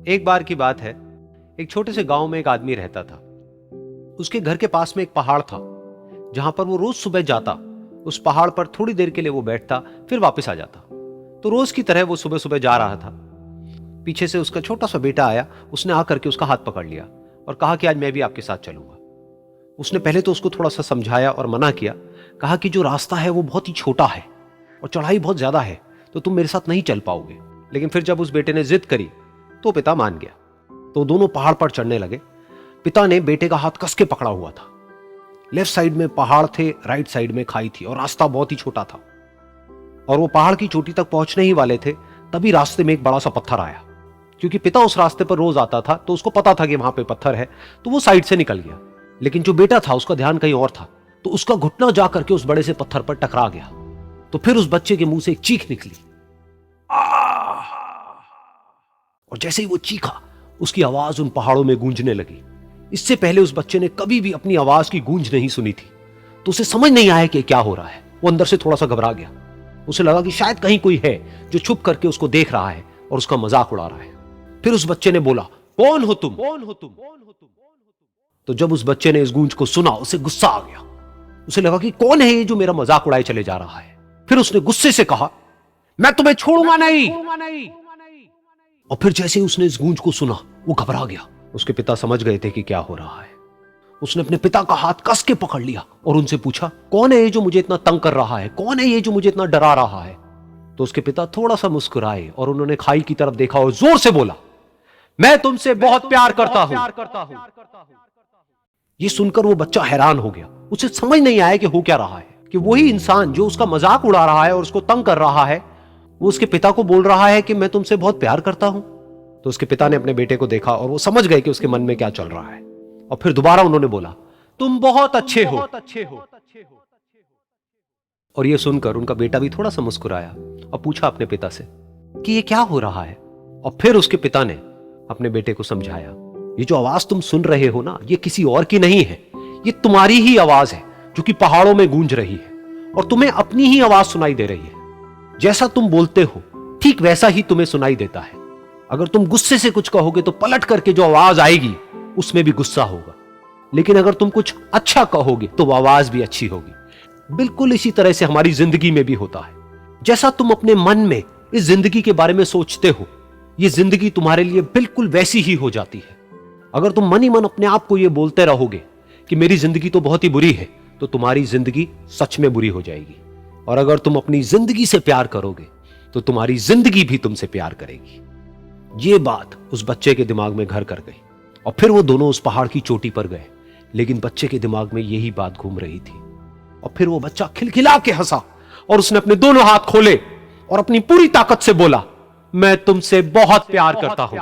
एक बार की बात है, एक छोटे से गांव में एक आदमी रहता था। उसके घर के पास में एक पहाड़ था, जहां पर वो रोज सुबह जाता। उस पहाड़ पर थोड़ी देर के लिए वो बैठता, फिर वापस आ जाता। तो रोज की तरह वो सुबह सुबह जा रहा था। पीछे से उसका छोटा सा बेटा आया। उसने आकर के उसका हाथ पकड़ लिया और कहा कि आज मैं भी आपके साथ चलूंगा। उसने पहले तो उसको थोड़ा सा समझाया और मना किया। कहा कि जो रास्ता है वो बहुत ही छोटा है और चढ़ाई बहुत ज्यादा है, तो तुम मेरे साथ नहीं चल पाओगे। लेकिन फिर जब उस बेटे ने जिद करी तो पिता मान गया। तो दोनों पहाड़ पर चढ़ने लगे। पिता ने बेटे का हाथ कस के पकड़ा हुआ था। लेफ्ट साइड में पहाड़ थे, राइट साइड में खाई थी और रास्ता बहुत ही छोटा था। और वो पहाड़ की चोटी तक पहुंचने ही वाले थे, तभी रास्ते में एक बड़ा सा पत्थर आया। क्योंकि पिता उस रास्ते पर रोज आता था, तो उसको पता था कि वहां पे पत्थर है, तो वो साइड से निकल गया। लेकिन जो बेटा था उसका ध्यान कहीं और था, तो उसका घुटना जा करके उस बड़े से पत्थर पर टकरा गया। तो फिर उस बच्चे के मुंह से एक चीख निकली। और जैसे ही वो चीखा, उसकी आवाज उन पहाड़ों में गूंजने लगी। इससे पहले उस बच्चे ने कभी भी अपनी आवाज की गूंज नहीं सुनी थी, तो उसे समझ नहीं आया कि क्या हो रहा है। वो अंदर से थोड़ा सा घबरा गया। उसे लगा कि शायद कहीं कोई है जो छुप करके उसको देख रहा है और उसका मजाक उड़ा रहा है। फिर उस बच्चे ने बोला, कौन हो तुम? तो जब उस बच्चे ने इस गूंज को सुना, उसे गुस्सा आ गया। उसे लगा कि कौन है ये जो मेरा मजाक उड़ाए चले जा रहा है। फिर उसने गुस्से से कहा, मैं तुम्हें छोड़ूंगा नहीं। और फिर जैसे ही उसने इस गूंज को सुना, वो घबरा गया। उसके पिता समझ गए थे कि क्या हो रहा है। उसने अपने पिता का हाथ कस के पकड़ लिया और उनसे पूछा, कौन है ये जो मुझे इतना तंग कर रहा है? कौन है ये जो मुझे इतना डरा रहा है? तो उसके पिता थोड़ा सा मुस्कुराए और उन्होंने खाई की तरफ देखा और जोर से बोला, मैं तुमसे बहुत प्यार करता हूं। ये सुनकर वो बच्चा हैरान हो गया। उसे समझ नहीं आया कि हो क्या रहा है, कि वही इंसान जो उसका मजाक उड़ा रहा है और उसको तंग कर रहा है, वो उसके पिता को बोल रहा है कि मैं तुमसे बहुत प्यार करता हूं। तो उसके पिता ने अपने बेटे को देखा और वो समझ गए कि उसके मन में क्या चल रहा है। और फिर दोबारा उन्होंने बोला, तुम बहुत अच्छे हो। और ये सुनकर उनका बेटा भी थोड़ा सा मुस्कुराया और पूछा अपने पिता से कि ये क्या हो रहा है। और फिर उसके पिता ने अपने बेटे को समझाया, ये जो आवाज तुम सुन रहे हो ना, ये किसी और की नहीं है, ये तुम्हारी ही आवाज है जो कि पहाड़ों में गूंज रही है और तुम्हें अपनी ही आवाज सुनाई दे रही है। जैसा तुम बोलते हो ठीक वैसा ही तुम्हें सुनाई देता है। अगर तुम गुस्से से कुछ कहोगे तो पलट करके जो आवाज आएगी उसमें भी गुस्सा होगा, लेकिन अगर तुम कुछ अच्छा कहोगे तो वो आवाज भी अच्छी होगी। बिल्कुल इसी तरह से हमारी जिंदगी में भी होता है। जैसा तुम अपने मन में इस जिंदगी के बारे में सोचते हो, ये जिंदगी तुम्हारे लिए बिल्कुल वैसी ही हो जाती है। अगर तुम मन ही मन अपने आप को ये बोलते रहोगे कि मेरी जिंदगी तो बहुत ही बुरी है, तो तुम्हारी जिंदगी सच में बुरी हो जाएगी। और अगर तुम अपनी जिंदगी से प्यार करोगे तो तुम्हारी जिंदगी भी तुमसे प्यार करेगी। ये बात उस बच्चे के दिमाग में घर कर गई और फिर वो दोनों उस पहाड़ की चोटी पर गए। लेकिन बच्चे के दिमाग में यही बात घूम रही थी। और फिर वो बच्चा खिलखिला के हंसा और उसने अपने दोनों हाथ खोले और अपनी पूरी ताकत से बोला, मैं तुमसे बहुत प्यार करता हूं।